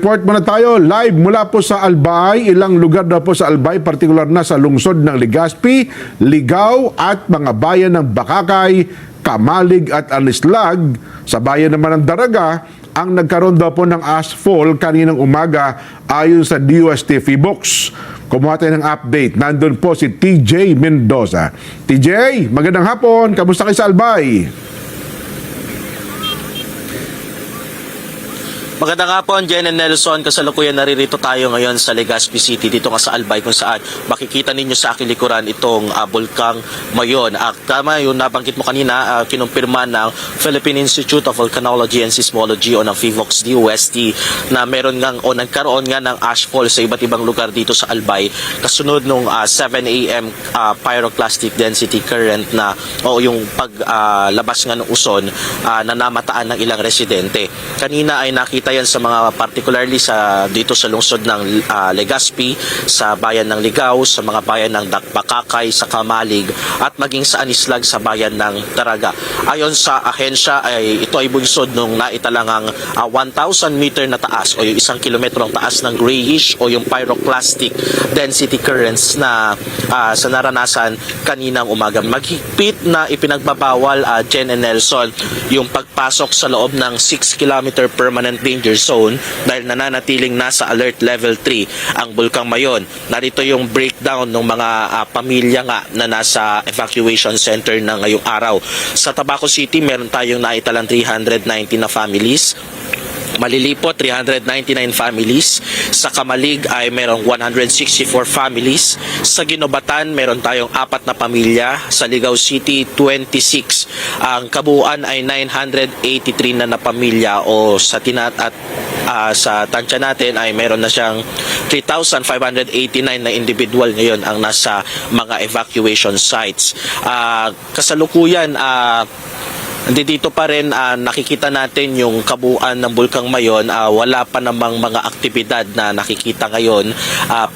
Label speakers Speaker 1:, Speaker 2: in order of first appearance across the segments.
Speaker 1: Report muna tayo live mula po sa Albay. Ilang lugar na po sa Albay, partikular na sa lungsod ng Legazpi, Ligao at mga bayan ng Bakakay, Kamalig at Alislag. Sa bayan naman ng Daraga, ang nagkaroon daw po ng ashfall kaninang umaga ayon sa DOST Box. Kumuha tayo ng update. Nandun po si TJ Mendoza. TJ, magandang hapon. Kamusta kayo sa Albay?
Speaker 2: Magandang hapon, Jen and Nelson. Kasalukuyan naririto tayo ngayon sa Legazpi City, dito nga sa Albay, kung saan makikita ninyo sa aking likuran itong Bulkang Mayon. Tama yung nabanggit mo kanina, kinumpirma ng Philippine Institute of Volcanology and Seismology o ng PHIVOLCS DOST na meron ngang o nagkaroon nga ng ashfall sa iba't ibang lugar dito sa Albay kasunod nung 7 a.m. Pyroclastic density current na o yung paglabas nga ng uson na namataan ng ilang residente. Kanina ay nakita yan sa mga particularly dito sa lungsod ng Legazpi, sa bayan ng Ligao, sa mga bayan ng Bakakay, sa Kamalig at maging sa Anislag sa bayan ng Daraga. Ayon sa ahensya ito ay bunsod nung naitalangang 1,000 meter na taas o yung 1 kilometrong taas ng grayish o yung pyroclastic density currents na sa naranasan kaninang umaga. Maghigpit na ipinagbabawal Jen and Nelson yung pagpasok sa loob ng 6 kilometer permanent danger zone dahil nananatiling nasa alert level 3 ang Bulkang Mayon. Narito yung breakdown ng mga pamilya nga na nasa evacuation center na ngayong araw. Sa Tabaco City, meron tayong naitalang 390 na families. Malilipot, 399 families. Sa Kamalig ay merong 164 families. Sa Ginobatan, meron tayong 4 na pamilya. Sa Ligao City, 26. Ang kabuuan ay 983 na pamilya o sa sa tansya natin ay meron na siyang 3,589 na individual ngayon ang nasa mga evacuation sites. Kasalukuyan, dito pa rin nakikita natin yung kabuuan ng Bulkang Mayon. Wala pa namang mga aktibidad na nakikita ngayon,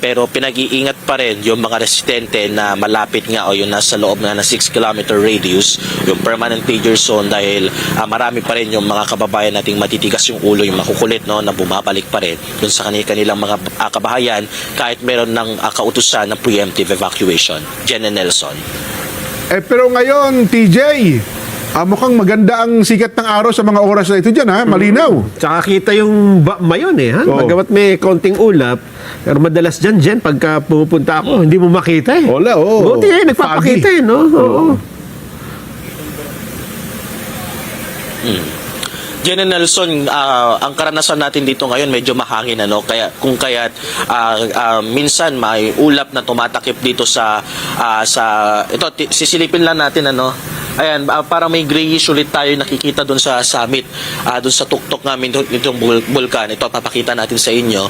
Speaker 2: pero pinag-iingat pa rin yung mga residente na malapit nga o yung nasa loob na 6 kilometer radius, yung permanent danger zone, dahil marami pa rin yung mga kababayan nating matitigas yung ulo, yung makukulit, no, na bumabalik pa rin dun sa kanilang mga kabahayan kahit meron ng kautusan ng preemptive evacuation. Jen and Nelson.
Speaker 1: Pero ngayon, TJ, mukhang maganda ang sikat ng araw sa mga oras na ito dyan, ha? Malinaw.
Speaker 3: Tsaka kita yung Mayon, ha?
Speaker 1: Oo.
Speaker 3: Bagamat may konting ulap, pero madalas dyan, pagka pupunta ako, hindi mo makita, eh.
Speaker 1: Wala, oo.
Speaker 3: Buti, nagpapakita,
Speaker 1: Foggy.
Speaker 3: no? Oo.
Speaker 2: Jen and Nelson, ang karanasan natin dito ngayon medyo mahangin, ano, kaya minsan may ulap na tumatakip dito sa ito, sisilipin lang natin, ano. Ayan, parang may grayish ulit tayo nakikita doon sa summit, doon sa tuktok namin nitong bulkan. Ito, papakita natin sa inyo.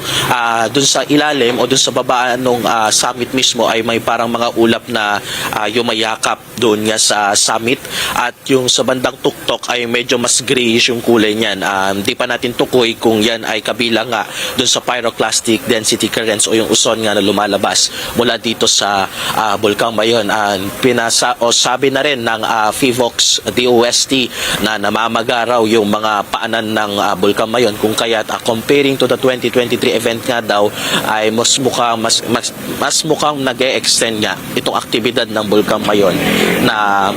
Speaker 2: Doon sa ilalim o doon sa babaan ng summit mismo ay may parang mga ulap na yumayakap doon nga sa summit. At yung sa bandang tuktok ay medyo mas grayish yung kulay niyan. Hindi pa natin tukoy kung yan ay kabilang nga doon sa pyroclastic density currents o yung uson nga na lumalabas mula dito sa Bulkang Mayon. Sabi na rin ng PHIVOLCS DOST na namamagaraw yung mga paanan ng Bulkang Mayon, kung kaya't comparing to the 2023 event nga daw ay mas mukhang nag-e-extend nga itong aktibidad ng Bulkang Mayon na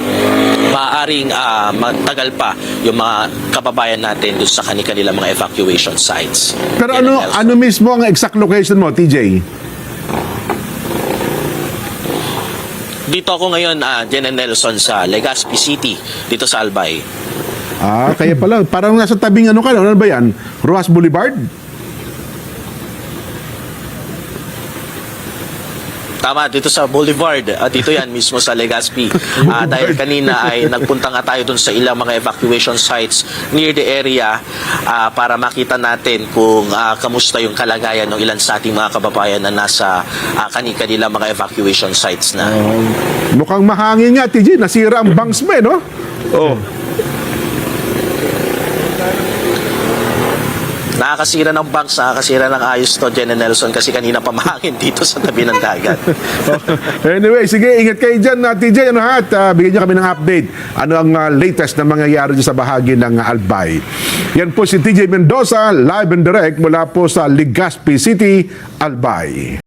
Speaker 2: maaaring matagal pa yung mga kababayan natin doon sa kanilang mga evacuation sites.
Speaker 1: Pero ano mismo ang exact location mo, TJ?
Speaker 2: Dito ako ngayon, Jen and Nelson, sa Legazpi City, dito sa Albay.
Speaker 1: Kaya pala, parang nasa tabing ano ba yan? Rojas Boulevard?
Speaker 2: Tama, dito sa Boulevard. Dito yan mismo sa Legazpi. Dahil kanina ay nagpunta nga tayo dun sa ilang mga evacuation sites near the area para makita natin kung kamusta yung kalagayan ng ilan sa ating mga kababayan na nasa kanilang mga evacuation sites na.
Speaker 1: Mukhang mahangin nga, TJ. Nasira ang banks mo, no? Oh.
Speaker 2: Nakakasira ng banks, nakakasira ng ayos to, Jen and Nelson, kasi kanina pa mahangin dito sa tabi ng dagat.
Speaker 1: Anyway, sige, ingat kayo dyan, TJ. Ano ha? At bigyan niyo kami ng update. Ano ang latest na mangyayari dyan sa bahagi ng Albay. Yan po si TJ Mendoza, live and direct mula po sa Legazpi City, Albay.